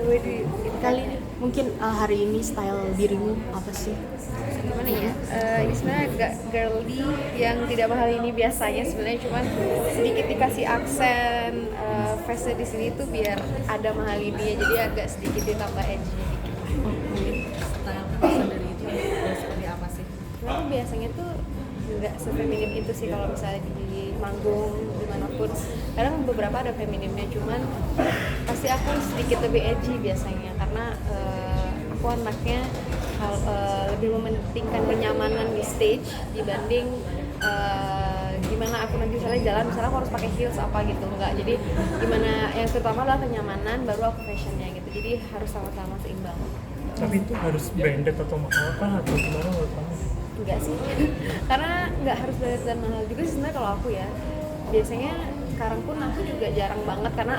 gue di Kali ini mungkin hari ini style dirimu apa sih? gimana ya? Ini sebenarnya agak girly yang tidak mahal ini biasanya sebenarnya, cuman sedikit dikasih aksen face di sini tuh biar ada mahal ini ya, jadi agak sedikit ditambah edge dikit. Style kan dari itu seperti apa sih? Aku biasanya tuh nggak sefeminim itu sih kalau misalnya di manggung dimanapun. Kadang beberapa ada feminimnya, cuman pasti aku sedikit lebih edgy biasanya karena aku anaknya lebih mementingkan kenyamanan di stage dibanding gimana aku nanti misalnya jalan, misalnya aku harus pakai heels apa gitu, enggak. Jadi gimana yang terutama adalah kenyamanan, baru aku fashionnya gitu. Jadi harus sama-sama seimbang. Tapi itu harus branded atau mahal kah atau gimana menurut kamu? Enggak sih, karena nggak harus branded dan mahal juga sih sebenarnya kalau aku ya. Biasanya sekarang pun aku juga jarang banget karena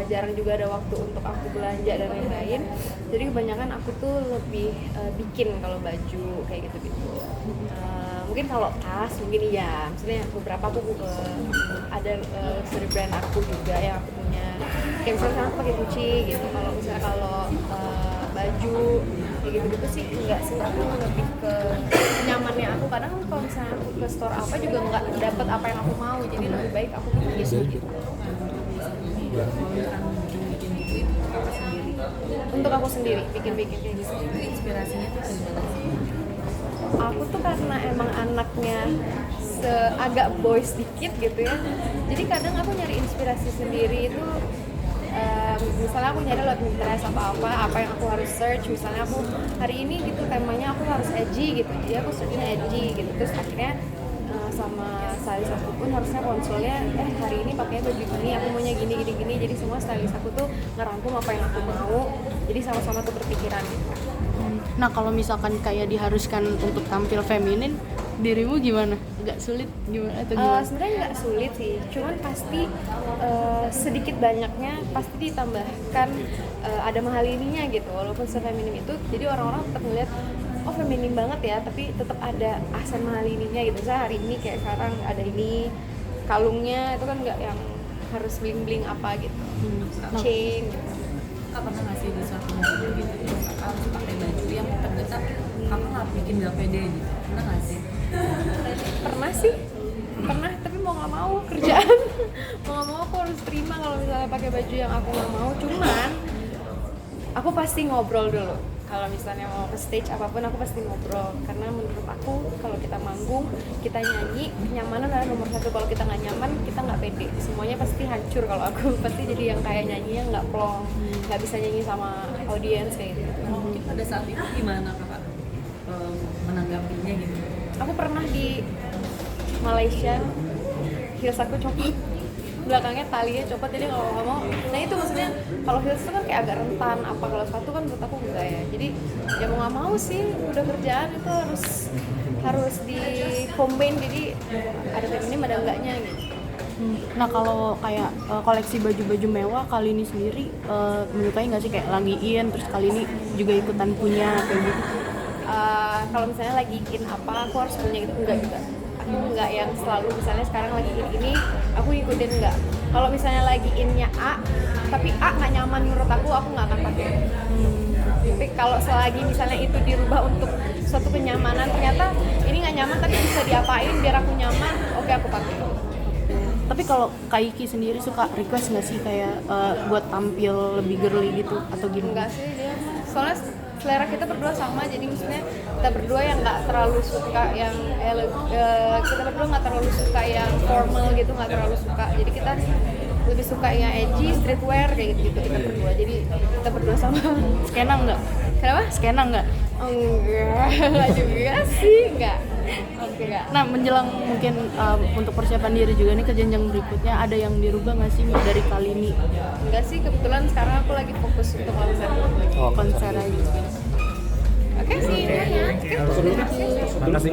jarang juga ada waktu untuk aku belanja dan lain-lain. Jadi kebanyakan aku tuh lebih bikin kalau baju kayak gitu-gitu. Mungkin kalau tas mungkin iya, misalnya beberapa aku ada luxury brand aku juga yang aku punya. Kayak misalnya sekarang aku pakai Gucci gitu. Kalau misalnya baju kayak gitu-gitu sih enggak sih, aku lebih ke nyamannya aku. Kadang kalau misalnya aku ke store apa juga nggak dapet apa yang aku mau, jadi lebih baik aku bikin gitu. Kalau misalkan bikin gitu itu apa sendiri? Untuk aku sendiri bikin kayak gitu. Itu inspirasinya tuh dari mana sih? Aku tuh karena emang anaknya agak boys dikit gitu ya, jadi kadang aku nyari inspirasi sendiri itu. Misalnya aku nyari lewat Pinterest apa yang aku harus search. Misalnya aku hari ini gitu temanya aku harus edgy gitu, jadi aku searchnya edgy gitu. Terus akhirnya sama stylist aku pun harusnya konsulnya hari ini pakainya baju gini, aku maunya gini. Jadi semua stylist aku tuh ngerangkum apa yang aku mau, jadi sama-sama tuh berpikiran gitu. Nah kalau misalkan kayak diharuskan untuk tampil feminin, dirimu gimana? Agak sulit gimana atau gimana? Sebenarnya nggak sulit sih, cuman pasti sedikit banyaknya pasti ditambahkan ada mahal ininya gitu. Walaupun sefeminim itu, jadi orang-orang tetap ngeliat oh feminim banget ya, tapi tetap ada aksen mahal ininya gitu. Misalnya hari ini kayak sekarang ada ini kalungnya itu kan nggak yang harus bling apa gitu, chain gitu. Kak pernah nggak sih di suatu momen gitu kakak harus pakai baju yang ternyata kakak nggak bikin nggak pede gitu, pernah nggak sih? Pernah, tapi mau nggak mau kerjaan mau nggak mau aku harus terima kalau misalnya pakai baju yang aku nggak mau. Cuman aku pasti ngobrol dulu kalau misalnya mau ke stage apapun, aku pasti ngobrol karena menurut aku kalau kita manggung, kita nyanyi, kenyamanan adalah nomor satu. Kalau kita nggak nyaman, kita nggak pede, semuanya pasti hancur. Kalau aku pasti jadi yang kayak nyanyinya nggak plong, nggak bisa nyanyi sama audiens kayak gitu. Mungkin pada saat itu gimana kakak menanggapinya gitu? Aku pernah di Malaysia, heels aku copot, belakangnya talinya copot, jadi kalau nggak mau. Nah itu maksudnya kalau heels itu kan kayak agak rentan, apa kalau sepatu kan menurut aku enggak ya. Jadi ya mau nggak mau sih, udah kerjaan itu harus di combine, jadi ada feminim ada enggaknya gitu. Nah kalau kayak koleksi baju-baju mewah kali ini sendiri, menyukai nggak sih kayak lagi in, terus kali ini juga ikutan punya kayak gitu? Kalau misalnya lagi in apa, aku harus punya gitu, enggak juga. Aku enggak yang selalu misalnya sekarang lagi ini aku ngikutin, enggak. Kalau misalnya lagi innya A, tapi A nggak nyaman menurut aku nggak akan pakai. Tapi kalau selagi misalnya itu dirubah untuk suatu kenyamanan, ternyata ini nggak nyaman tapi bisa diapain biar aku nyaman, oke aku pakai. Tapi kalau Kaiki sendiri suka request nggak sih kayak buat tampil lebih girly gitu atau gimana? Enggak sih dia, soalnya selera kita berdua sama, jadi maksudnya kita berdua yang nggak terlalu suka yang kita berdua nggak terlalu suka yang formal gitu, nggak terlalu suka. Jadi kita lebih suka yang edgy, streetwear kayak gitu kita berdua. Jadi kita berdua sama. Skena nggak? Kenapa? Skena nggak? Enggak juga sih, enggak. Oke. Nah menjelang mungkin untuk persiapan diri juga nih ke jenjang berikutnya, ada yang dirubah nggak sih dari kali ini? Enggak sih, kebetulan sekarang aku lagi fokus untuk konser. Konser aja. Oke sih, ini ya. Oke, terima kasih. Makasih.